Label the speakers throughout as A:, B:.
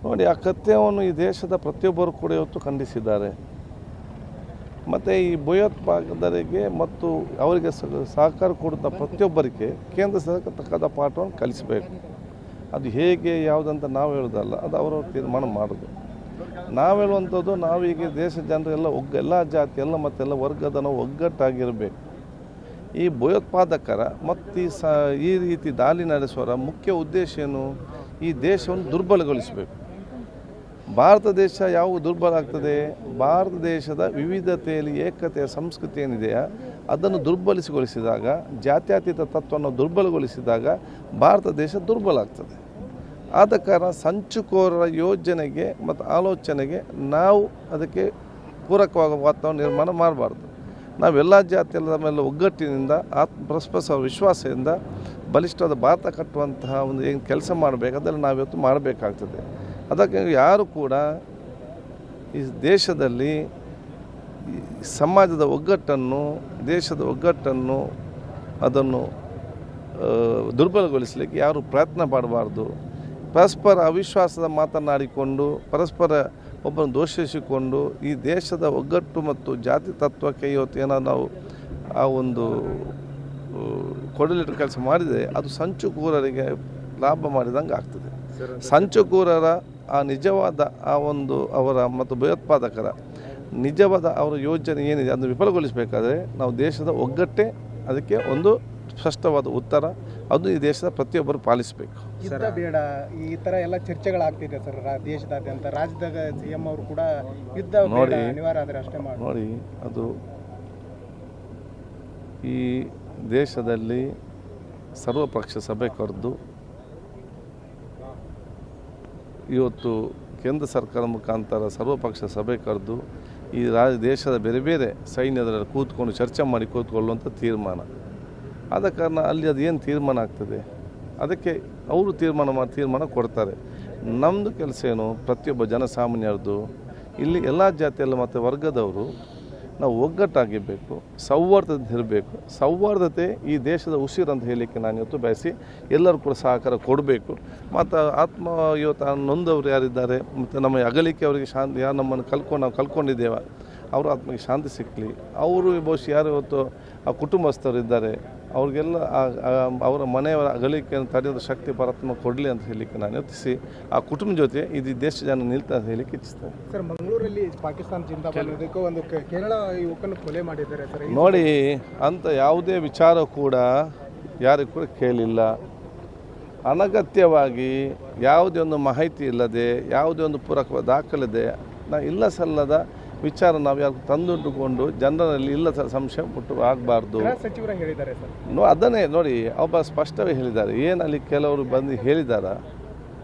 A: ನೋಡಿ, ಆ ಕೃತ್ಯವನ್ನು ಈ ದೇಶದ ಪ್ರತಿಯೊಬ್ಬರು ಕೂಡ ಇವತ್ತು ಖಂಡಿಸಿದ್ದಾರೆ. ಮತ್ತು ಈ ಭಯೋತ್ಪಾದಕರಿಗೆ ಮತ್ತು ಅವರಿಗೆ ಸಹಕಾರ ಕೊಡುತ್ತಾ ಪ್ರತಿಯೊಬ್ಬರಿಗೆ ಕೇಂದ್ರ ಸರ್ಕಾರ ತಕ್ಕದ ಪಾಠವನ್ನು ಕಲಿಸಬೇಕು. ಅದು ಹೇಗೆ ಯಾವುದಂತ ನಾವು ಹೇಳೋದಲ್ಲ, ಅದು ಅವರವ್ರ ತೀರ್ಮಾನ ಮಾಡೋದು. ನಾವು ಹೇಳುವಂಥದ್ದು, ನಾವೀಗ ದೇಶ ಜನರೆಲ್ಲ ಎಲ್ಲ ಜಾತಿ ಎಲ್ಲ ಮತ್ತೆಲ್ಲ ವರ್ಗದ ನಾವು ಒಗ್ಗಟ್ಟಾಗಿರಬೇಕು. ಈ ಭಯೋತ್ಪಾದಕರ ಮತ್ತು ಈ ರೀತಿ ದಾಳಿ ನಡೆಸುವರ ಮುಖ್ಯ ಉದ್ದೇಶ ಏನು? ಈ ದೇಶವನ್ನು ದುರ್ಬಲಗೊಳಿಸಬೇಕು. ಭಾರತ ದೇಶ ಯಾವ ದುರ್ಬಲ ಆಗ್ತದೆ? ಭಾರತ ದೇಶದ ವಿವಿಧತೆಯಲ್ಲಿ ಏಕತೆಯ ಸಂಸ್ಕೃತಿ ಏನಿದೆಯಾ ಅದನ್ನು ದುರ್ಬಲಗೊಳಿಸಿದಾಗ, ಜಾತ್ಯತೀತ ತತ್ವವನ್ನು ದುರ್ಬಲಗೊಳಿಸಿದಾಗ ಭಾರತ ದೇಶ ದುರ್ಬಲ ಆಗ್ತದೆ. ಆದ ಕಾರಣ ಸಂಚುಕೋರರ ಯೋಜನೆಗೆ ಮತ್ತು ಆಲೋಚನೆಗೆ ನಾವು ಅದಕ್ಕೆ ಪೂರಕವಾದ ವಾತಾವರಣ ನಿರ್ಮಾಣ ಮಾಡಬಾರ್ದು. ನಾವೆಲ್ಲ ಜಾತಿಯಲ್ಲ ಮೇಲೆ ಒಗ್ಗಟ್ಟಿನಿಂದ ಪರಸ್ಪರ ವಿಶ್ವಾಸದಿಂದ ಬಲಿಷ್ಠವಾದ ಭಾರತ ಕಟ್ಟುವಂತಹ ಒಂದು ಏನು ಕೆಲಸ ಮಾಡಬೇಕು ಅದನ್ನು ನಾವಿವತ್ತು ಮಾಡಬೇಕಾಗ್ತದೆ. ಅದಕ್ಕೆ ಯಾರು ಕೂಡ ಈ ದೇಶದಲ್ಲಿ ಸಮಾಜದ ಒಗ್ಗಟ್ಟನ್ನು, ದೇಶದ ಒಗ್ಗಟ್ಟನ್ನು ಅದನ್ನು ದುರ್ಬಲಗೊಳಿಸಲಿಕ್ಕೆ ಯಾರು ಪ್ರಯತ್ನ ಪಡಬಾರ್ದು. ಪರಸ್ಪರ ಅವಿಶ್ವಾಸದ ಮಾತನಾಡಿಕೊಂಡು, ಪರಸ್ಪರ ಒಬ್ಬರನ್ನು ದೋಷಿಸಿಕೊಂಡು ಈ ದೇಶದ ಒಗ್ಗಟ್ಟು ಮತ್ತು ಜಾತಿ ತತ್ವಕ್ಕೆ ಇವತ್ತು ಏನೋ ನಾವು ಆ ಒಂದು ಕೊಡಲಿಟ್ಟು ಕೆಲಸ ಮಾಡಿದರೆ ಅದು ಸಂಚುಕೋರರಿಗೆ ಲಾಭ ಮಾಡಿದಂಗೆ ಆಗ್ತದೆ. ಸಂಚುಕೋರರ ಆ ನಿಜವಾದ ಆ ಒಂದು ಅವರ ಮತ್ತು ಭಯೋತ್ಪಾದಕರ ನಿಜವಾದ ಅವರ ಯೋಜನೆ ಏನಿದೆ ಅದನ್ನು ವಿಫಲಗೊಳಿಸಬೇಕಾದ್ರೆ ನಾವು ದೇಶದ ಒಗ್ಗಟ್ಟೇ ಅದಕ್ಕೆ ಒಂದು ಸ್ಪಷ್ಟವಾದ ಉತ್ತರ. ಅದು ಈ ದೇಶದ ಪ್ರತಿಯೊಬ್ಬರು ಪಾಲಿಸಬೇಕು.
B: ಯುದ್ಧ ಬೇಡ, ಈ ಥರ ಎಲ್ಲ ಚರ್ಚೆಗಳಾಗ್ತಿದೆ ಸರ್ ದೇಶದಾದ್ಯಂತ. ರಾಜ್ಯದಾಗ CM ಅವರು ಕೂಡ ಯುದ್ಧ ಬೇಡ, ಅನಿವಾರ್ಯ ಆದರೆ ಅಷ್ಟೇ ಮಾಡಿ.
A: ನೋಡಿ, ಅದು ಈ ದೇಶದಲ್ಲಿ ಸರ್ವಪಕ್ಷ ಸಭೆ ಕರೆದು ಇವತ್ತು ಕೇಂದ್ರ ಸರ್ಕಾರ ಮುಖಾಂತರ ಸರ್ವಪಕ್ಷ ಸಭೆ ಕರೆದು ಈ ದೇಶದ ಬೇರೆ ಬೇರೆ ಸೈನ್ಯದಲ್ಲಿ ಕೂತ್ಕೊಂಡು ಚರ್ಚೆ ಮಾಡಿ ಕೂತ್ಕೊಳ್ಳುವಂಥ ತೀರ್ಮಾನ. ಆದ ಕಾರಣ ಅಲ್ಲಿ ಅದು ಏನು ತೀರ್ಮಾನ ಆಗ್ತದೆ ಅದಕ್ಕೆ ಅವರು ತೀರ್ಮಾನ ಕೊಡ್ತಾರೆ. ನಮ್ಮದು ಕೆಲಸ ಏನು? ಪ್ರತಿಯೊಬ್ಬ ಜನಸಾಮಾನ್ಯರದ್ದು ಇಲ್ಲಿ ಎಲ್ಲ ಜಾತಿಯಲ್ಲ ಮತ್ತು ವರ್ಗದವರು ನಾವು ಒಗ್ಗಟ್ಟಾಗಿರಬೇಕು, ಸೌಹಾರ್ದತೆ ಇರಬೇಕು. ಸೌಹಾರ್ದತೆ ಈ ದೇಶದ ಉಸಿರು ಅಂತ ಹೇಳಲಿಕ್ಕೆ ನಾನು ಇವತ್ತು ಬಯಸಿ ಎಲ್ಲರೂ ಕೂಡ ಸಹಕಾರ ಕೊಡಬೇಕು. ಮತ್ತು ಇವತ್ತು ನೊಂದವರು ಯಾರಿದ್ದಾರೆ ಮತ್ತು ನಮ್ಮ ಅಗಲಿಕೆ ಅವರಿಗೆ ಶಾಂತಿ, ಯಾರು ನಮ್ಮನ್ನು ನಾವು ಕಲ್ಕೊಂಡಿದ್ದೇವೆ ಅವರ ಆತ್ಮಕ್ಕೆ ಶಾಂತಿ ಸಿಕ್ಕಲಿ. ಅವರು ಬಹುಶಃ ಯಾರು ಇವತ್ತು ಆ ಕುಟುಂಬಸ್ಥರು ಇದ್ದಾರೆ ಅವ್ರಿಗೆಲ್ಲ ಅವರ ಮನೆಯವರ ಅಗಲಿಕೆಯನ್ನು ತಡೆಯೋದು ಶಕ್ತಿ ಪರಮಾತ್ಮ ಕೊಡಲಿ ಅಂತ ಹೇಳಲಿಕ್ಕೆ ನಾನು ಯೋಚಿಸಿ ಆ ಕುಟುಂಬ ಜೊತೆ ಇದು ದೇಶ ಜನ ನಿಲ್ತಾ ಅಂತ ಹೇಳಲಿಕ್ಕೆ ಇಚ್ಛಿಸ್ತೇನೆ.
B: ಸರ್, ಮಂಗಳೂರಲ್ಲಿ ಪಾಕಿಸ್ತಾನ ಜಿಂದಾಬಾದ್ ಒಂದು ಕೇರಳ ಯುವಕನ್ನು ಕೊಲೆ ಮಾಡಿದ್ದಾರೆ ಸರ್.
A: ನೋಡಿ, ಅಂಥ ಯಾವುದೇ ವಿಚಾರ ಕೂಡ ಯಾರಿಗೂ ಕೂಡ ಕೇಳಿಲ್ಲ. ಅನಗತ್ಯವಾಗಿ ಯಾವುದೇ ಒಂದು ಮಾಹಿತಿ ಇಲ್ಲದೆ, ಯಾವುದೇ ಒಂದು ಪೂರಕವಾದ ದಾಖಲಿದೆ ಇಲ್ಲ ಸಲ್ಲದ ವಿಚಾರ ನಾವು ಯಾರು ತಂದುಕೊಂಡು ಜನರಲ್ಲಿ ಇಲ್ಲ ಸಂಶಯ ಮುಟ್ಟು ಆಗಬಾರ್ದು.
B: ಸಚಿವರು ಹೇಳಿದ್ದಾರೆ ಸರ್.
A: ಅದನ್ನೇ ನೋಡಿ, ಒಬ್ಬ ಸ್ಪಷ್ಟವೇ ಹೇಳಿದ್ದಾರೆ. ಏನು ಅಲ್ಲಿ ಕೆಲವರು ಬಂದು ಹೇಳಿದಾರ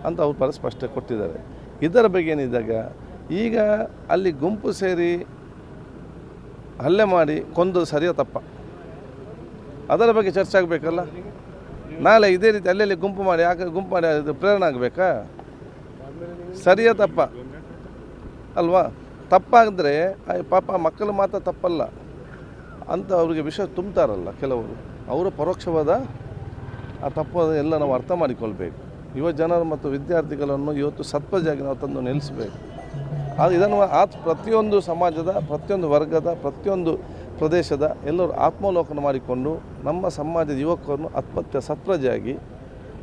A: ಅಂತ ಅವ್ರು ಬರ ಸ್ಪಷ್ಟ ಕೊಟ್ಟಿದ್ದಾರೆ. ಇದರ ಬಗ್ಗೆ ಏನಿದ್ದಾಗ ಈಗ ಅಲ್ಲಿ ಗುಂಪು ಸೇರಿ ಹಲ್ಲೆ ಮಾಡಿ ಕೊಂದು ಸರಿಯೋ ತಪ್ಪ, ಅದರ ಬಗ್ಗೆ ಚರ್ಚೆ ಆಗಬೇಕಲ್ಲ. ನಾಳೆ ಇದೇ ರೀತಿ ಅಲ್ಲೆಲ್ಲಿ ಗುಂಪು ಮಾಡಿ ಅದು ಪ್ರೇರಣೆ ಆಗಬೇಕಾ? ಸರಿಯೋ ತಪ್ಪ ಅಲ್ವಾ? ತಪ್ಪಾದರೆ ಪಾಪ ಮಕ್ಕಳು ಮಾತ್ರ ತಪ್ಪಲ್ಲ ಅಂತ ಅವ್ರಿಗೆ ವಿಷಯ ತುಂಬ್ತಾರಲ್ಲ ಕೆಲವರು, ಅವರ ಪರೋಕ್ಷವಾದ ಆ ತಪ್ಪು ಎಲ್ಲ ನಾವು ಅರ್ಥ ಮಾಡಿಕೊಳ್ಬೇಕು. ಯುವ ಜನರು ಮತ್ತು ವಿದ್ಯಾರ್ಥಿಗಳನ್ನು ಇವತ್ತು ಸತ್ವಜಾಗಿ ನಾವು ತಂದು ನಿಲ್ಲಿಸಬೇಕು. ಅದು ಇದನ್ನು ಪ್ರತಿಯೊಂದು ಸಮಾಜದ, ಪ್ರತಿಯೊಂದು ವರ್ಗದ, ಪ್ರತಿಯೊಂದು ಪ್ರದೇಶದ ಎಲ್ಲರೂ ಆತ್ಮಾವಲೋಕನ ಮಾಡಿಕೊಂಡು ನಮ್ಮ ಸಮಾಜದ ಯುವಕರನ್ನು ಸತ್ವಜಾಗಿ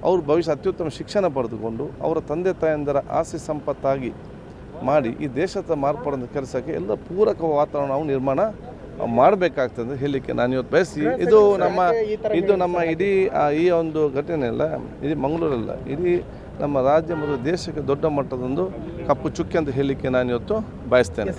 A: ಅವರು ಭವಿಷ್ಯ ಅತ್ಯುತ್ತಮ ಶಿಕ್ಷಣ ಪಡೆದುಕೊಂಡು ಅವರ ತಂದೆ ತಾಯಂದರ ಆಸ್ತಿ ಸಂಪತ್ತಾಗಿ ಮಾಡಿ ಈ ದೇಶದ ಮಾರ್ಪಡುವಂಥ ಕೆಲಸಕ್ಕೆ ಎಲ್ಲ ಪೂರಕ ವಾತಾವರಣ ನಾವು ನಿರ್ಮಾಣ ಮಾಡಬೇಕಾಗ್ತದೆ ಹೇಳಲಿಕ್ಕೆ ನಾನು ಇವತ್ತು ಬಯಸಿ. ಇದು ನಮ್ಮ ಇಡೀ ಈ ಒಂದು ಘಟನೆ ಅಲ್ಲ, ಇಡೀ ಮಂಗಳೂರಲ್ಲ, ಇಡೀ ನಮ್ಮ ರಾಜ್ಯ ಮತ್ತು ದೇಶಕ್ಕೆ ದೊಡ್ಡ ಮಟ್ಟದೊಂದು ಕಪ್ಪು ಚುಕ್ಕೆ ಅಂತ ಹೇಳಲಿಕ್ಕೆ ನಾನು ಇವತ್ತು ಬಯಸ್ತೇನೆ.